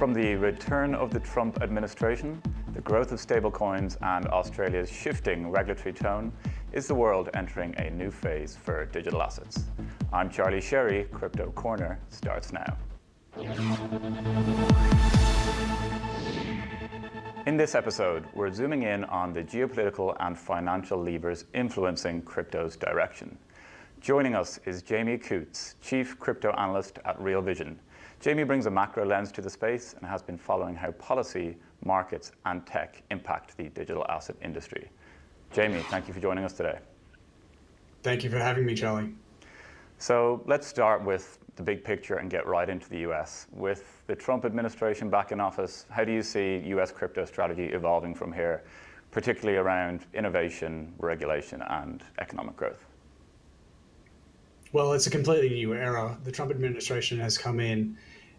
From the return of the Trump administration, the growth of stablecoins, and Australia's shifting regulatory tone, is the world entering a new phase for digital assets? I'm Charlie Sherry. Crypto Corner starts now. In this episode, we're zooming in on the geopolitical and financial levers influencing crypto's direction. Joining us is Jamie Coutts, Chief Crypto Analyst at Real Vision. Jamie brings a macro lens to the space and has been following how policy, markets, and tech impact the digital asset industry. Jamie, thank you for joining us today. Thank you for having me, Charlie. So let's start with the big picture and get right into the US. With the Trump administration back in office, how do you see US crypto strategy evolving from here, particularly around innovation, regulation, and economic growth? Well, it's a completely new era. The Trump administration has come in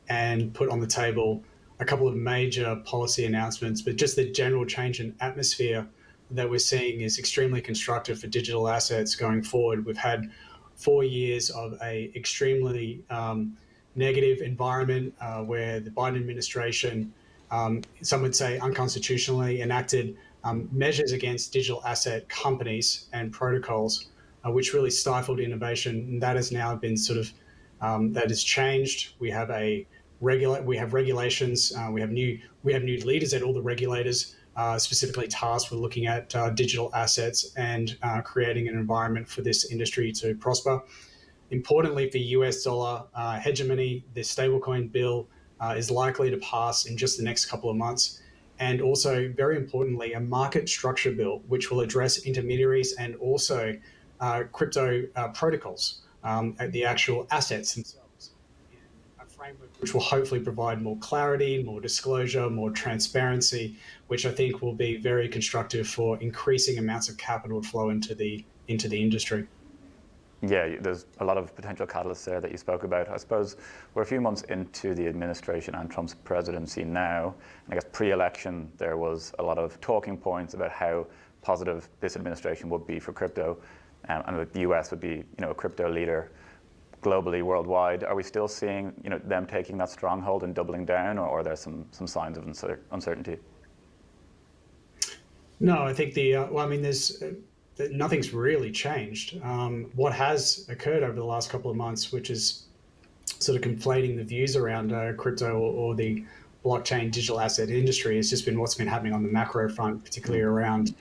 and put on the table a couple of major policy announcements, but just the general change in atmosphere that we're seeing is extremely constructive for digital assets going forward. We've had 4 years of a extremely negative environment where the Biden administration, some would say unconstitutionally, enacted measures against digital asset companies and protocols, which really stifled innovation. And that has now been that has changed. We have regulations. We have new leaders at all the regulators, specifically tasked with looking at digital assets and creating an environment for this industry to prosper. Importantly, for US dollar hegemony, the stablecoin bill is likely to pass in just the next couple of months. And also, very importantly, a market structure bill, which will address intermediaries and also crypto protocols, the actual assets themselves, in a framework which will hopefully provide more clarity, more disclosure, more transparency, which I think will be very constructive for increasing amounts of capital flow into the industry. Yeah, there's a lot of potential catalysts there that you spoke about. I suppose we're a few months into the administration and Trump's presidency now. And I guess pre-election, there was a lot of talking points about how positive this administration would be for crypto. And that the US would be, a crypto leader globally, worldwide. Are we still seeing, them taking that stronghold and doubling down, or are there some signs of uncertainty? No, I think nothing's really changed. What has occurred over the last couple of months, which is sort of conflating the views around crypto or the blockchain digital asset industry, has just been what's been happening on the macro front, particularly around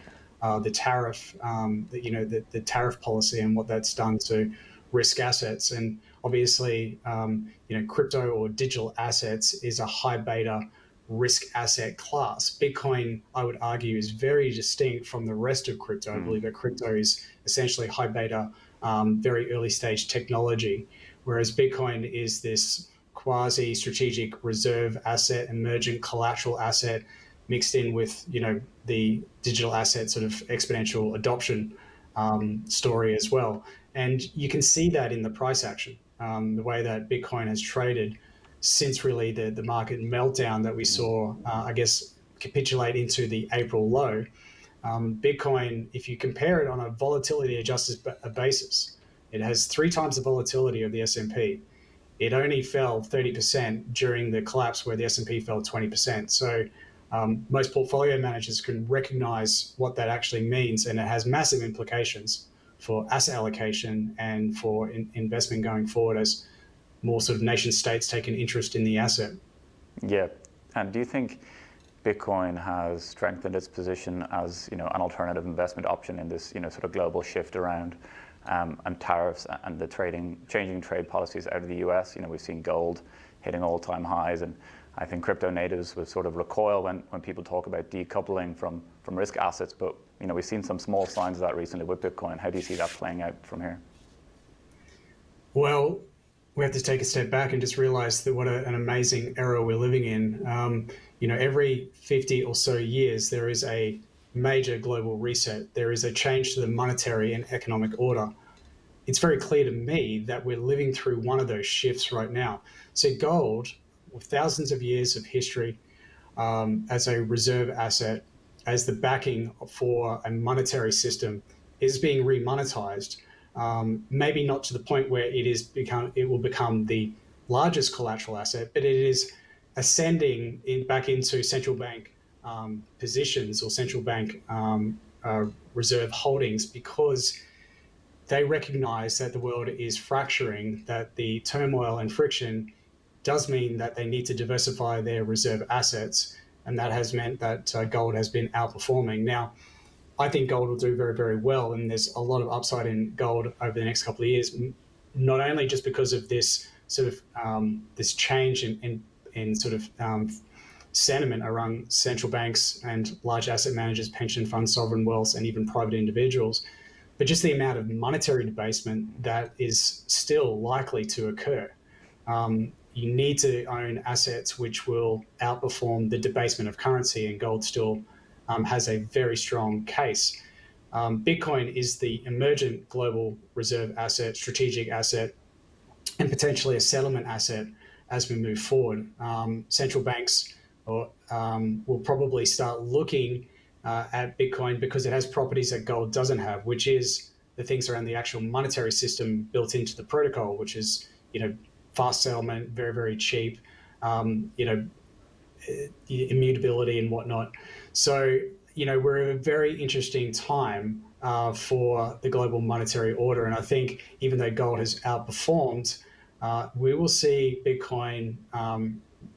the tariff, the tariff policy and what that's done to risk assets. And obviously, crypto or digital assets is a high beta risk asset class. Bitcoin, I would argue, is very distinct from the rest of crypto. I believe that crypto is essentially high beta, very early stage technology, whereas Bitcoin is this quasi-strategic reserve asset, emergent collateral asset, mixed in with the digital asset sort of exponential adoption story as well. And you can see that in the price action, the way that Bitcoin has traded since really the market meltdown that we saw, capitulate into the April low. Bitcoin, if you compare it on a volatility adjusted basis, it has 3 times the volatility of the S&P. It only fell 30% during the collapse where the S&P fell 20%. So most portfolio managers can recognize what that actually means, and it has massive implications for asset allocation and for investment going forward as more sort of nation states take an interest in the asset. Yeah, and do you think Bitcoin has strengthened its position as an alternative investment option in this sort of global shift around and tariffs and the changing trade policies out of the US? We've seen gold hitting all-time highs, and I think crypto natives would sort of recoil when people talk about decoupling from risk assets, but we've seen some small signs of that recently with Bitcoin. How do you see that playing out from here? Well, we have to take a step back and just realize that what an amazing era we're living in. Every 50 or so years, there is a major global reset. There is a change to the monetary and economic order. It's very clear to me that we're living through one of those shifts right now. So gold, with thousands of years of history as a reserve asset, as the backing for a monetary system, is being remonetized. Maybe not to the point where it will become the largest collateral asset, but it is ascending back into central bank positions or central bank reserve holdings, because they recognize that the world is fracturing, that the turmoil and friction does mean that they need to diversify their reserve assets. And that has meant that gold has been outperforming. Now, I think gold will do very, very well. And there's a lot of upside in gold over the next couple of years, not only just because of this sort of this change in sort of sentiment around central banks and large asset managers, pension funds, sovereign wealth, and even private individuals, but just the amount of monetary debasement that is still likely to occur. You need to own assets which will outperform the debasement of currency, and gold still has a very strong case. Bitcoin is the emergent global reserve asset, strategic asset, and potentially a settlement asset as we move forward. Central banks will probably start looking at Bitcoin because it has properties that gold doesn't have, which is the things around the actual monetary system built into the protocol, which is, fast settlement, very, very cheap, immutability and whatnot. So, we're at a very interesting time for the global monetary order. And I think even though gold has outperformed, we will see Bitcoin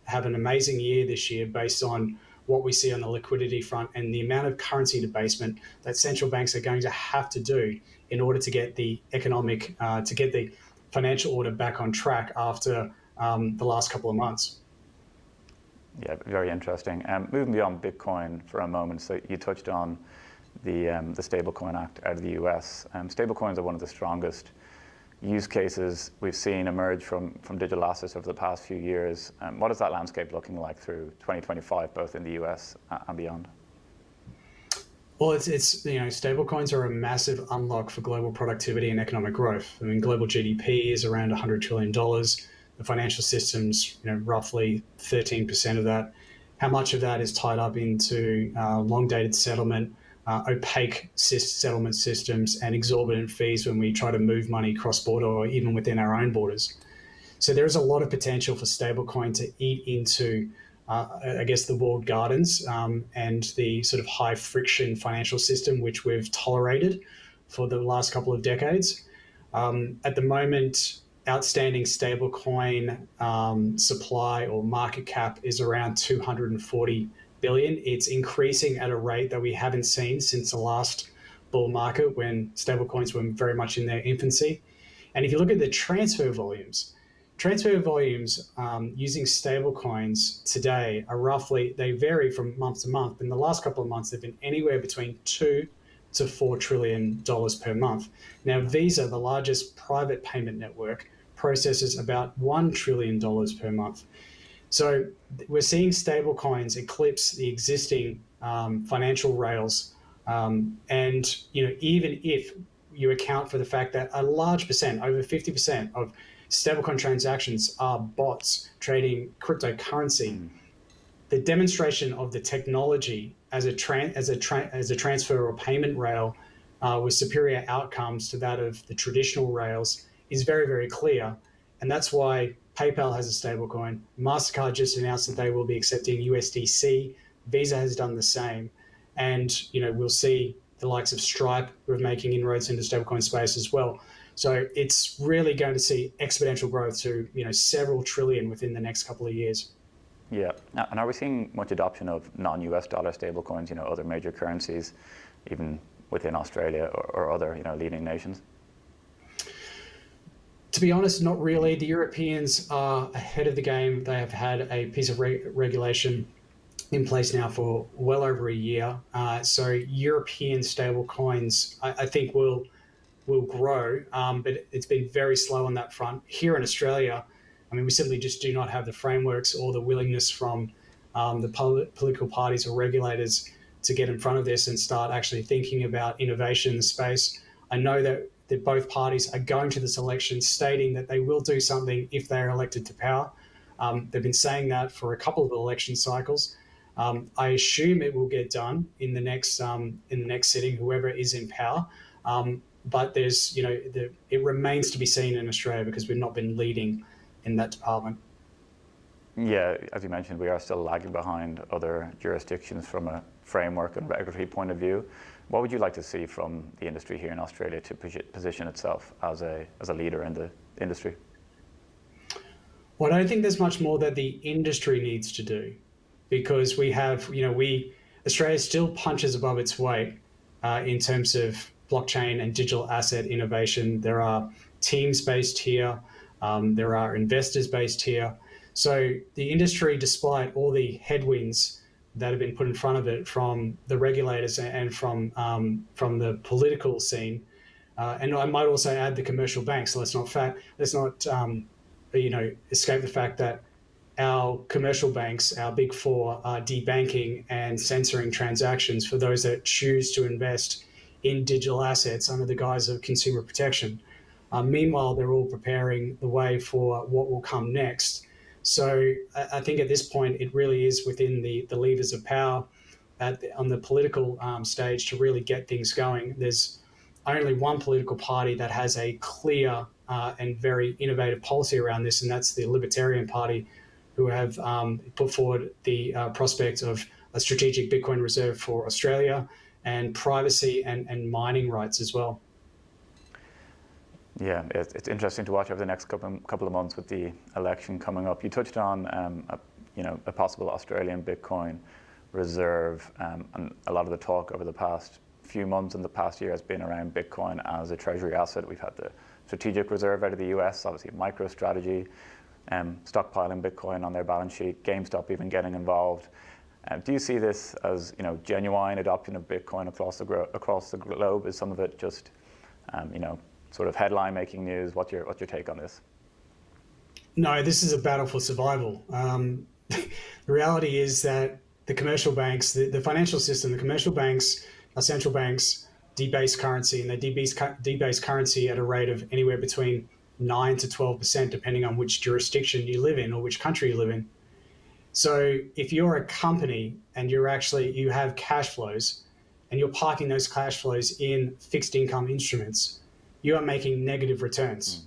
have an amazing year this year based on what we see on the liquidity front and the amount of currency debasement that central banks are going to have to do in order to get the to get the financial order back on track after the last couple of months. Yeah, very interesting. Moving beyond Bitcoin for a moment, so you touched on the Stablecoin Act out of the US. Stablecoins are one of the strongest use cases we've seen emerge from digital assets over the past few years. What is that landscape looking like through 2025, both in the US and beyond? Well, it's stablecoins are a massive unlock for global productivity and economic growth. I mean, global GDP is around $100 trillion. The financial system's, roughly 13% of that. How much of that is tied up into long-dated settlement, opaque settlement systems, and exorbitant fees when we try to move money cross-border or even within our own borders? So there's a lot of potential for stablecoin to eat into, the walled gardens and the sort of high friction financial system which we've tolerated for the last couple of decades. At the moment, outstanding stablecoin supply or market cap is around 240 billion. It's increasing at a rate that we haven't seen since the last bull market when stablecoins were very much in their infancy. And if you look at the transfer volumes using stablecoins today are they vary from month to month. In the last couple of months, they've been anywhere between $2 to $4 trillion per month. Now, Visa, the largest private payment network, processes about $1 trillion per month. So we're seeing stablecoins eclipse the existing financial rails. And even if you account for the fact that a large percent, over 50% of stablecoin transactions are bots trading cryptocurrency, the demonstration of the technology as a transfer or payment rail with superior outcomes to that of the traditional rails is very, very clear. And that's why PayPal has a stablecoin. MasterCard just announced that they will be accepting USDC. Visa has done the same. And we'll see the likes of Stripe who are making inroads into stablecoin space as well. So it's really going to see exponential growth to several trillion within the next couple of years. Yeah, and are we seeing much adoption of non-US dollar stablecoins, other major currencies, even within Australia or other leading nations? To be honest, not really. The Europeans are ahead of the game. They have had a piece of regulation in place now for well over a year. So European stablecoins, I think, will grow, but it's been very slow on that front. Here in Australia, we simply just do not have the frameworks or the willingness from the political parties or regulators to get in front of this and start actually thinking about innovation in the space. I know that both parties are going to this election stating that they will do something if they're elected to power. They've been saying that for a couple of election cycles. I assume it will get done in the next sitting, whoever is in power. But there's, it remains to be seen in Australia because we've not been leading in that department. Yeah, as you mentioned, we are still lagging behind other jurisdictions from a framework and regulatory point of view. What would you like to see from the industry here in Australia to position itself as a leader in the industry? Well, I don't think there's much more that the industry needs to do, because we have, Australia still punches above its weight in terms of blockchain and digital asset innovation. There are teams based here. There are investors based here. So the industry, despite all the headwinds that have been put in front of it from the regulators and from the political scene, and I might also add the commercial banks. So let's not escape the fact that our commercial banks, our big four, are debanking and censoring transactions for those that choose to invest in digital assets under the guise of consumer protection. Meanwhile, they're all preparing the way for what will come next. So I think at this point, it really is within the levers of power on the political stage to really get things going. There's only one political party that has a clear and very innovative policy around this, and that's the Libertarian Party, who have put forward the prospect of a strategic Bitcoin reserve for Australia and privacy and mining rights as well. Yeah, it's interesting to watch over the next couple of months with the election coming up. You touched on a possible Australian Bitcoin reserve, and a lot of the talk over the past few months and the past year has been around Bitcoin as a treasury asset. We've had the strategic reserve out of the US, obviously MicroStrategy, stockpiling Bitcoin on their balance sheet, GameStop even getting involved. Do you see this as genuine adoption of Bitcoin across the globe? Is some of it just sort of headline making news? What's your take on this? No, this is a battle for survival. The reality is that the commercial banks, the financial system, the commercial banks, our central banks debase currency, and they debase currency at a rate of anywhere between 9 to 12%, depending on which jurisdiction you live in or which country you live in. So if you're a company and you have cash flows and you're parking those cash flows in fixed income instruments, you are making negative returns.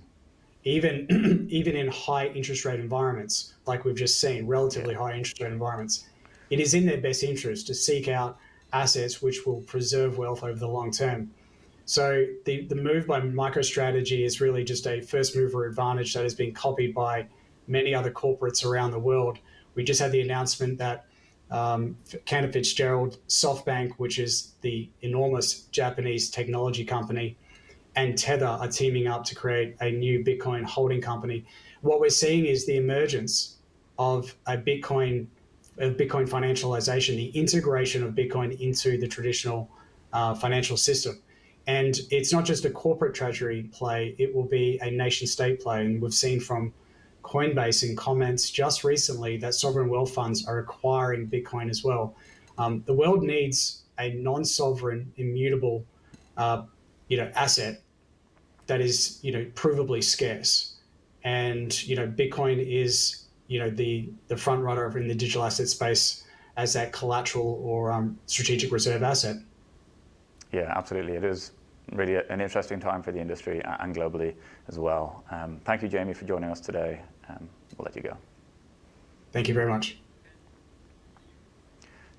Even in high interest rate environments, like we've just seen, relatively high interest rate environments, it is in their best interest to seek out assets which will preserve wealth over the long term. So the move by MicroStrategy is really just a first mover advantage that has been copied by many other corporates around the world. We just had the announcement that Cantor Fitzgerald, SoftBank, which is the enormous Japanese technology company, and Tether are teaming up to create a new Bitcoin holding company. What we're seeing is the emergence of a Bitcoin financialization, the integration of Bitcoin into the traditional financial system. And it's not just a corporate treasury play, it will be a nation state play. And we've seen from Coinbase in comments just recently that sovereign wealth funds are acquiring Bitcoin as well. The world needs a non-sovereign, immutable asset that is provably scarce. And Bitcoin is the front runner in the digital asset space as that collateral or strategic reserve asset. Yeah, absolutely. It is really an interesting time for the industry and globally as well. Thank you, Jamie, for joining us today. We'll let you go. Thank you very much.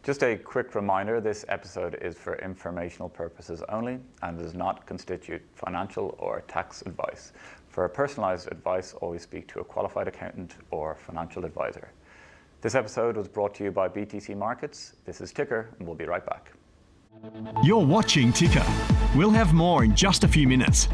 Just a quick reminder, this episode is for informational purposes only and does not constitute financial or tax advice. For personalized advice, always speak to a qualified accountant or financial advisor. This episode was brought to you by BTC Markets. This is Ticker, and we'll be right back. You're watching Ticker. We'll have more in just a few minutes.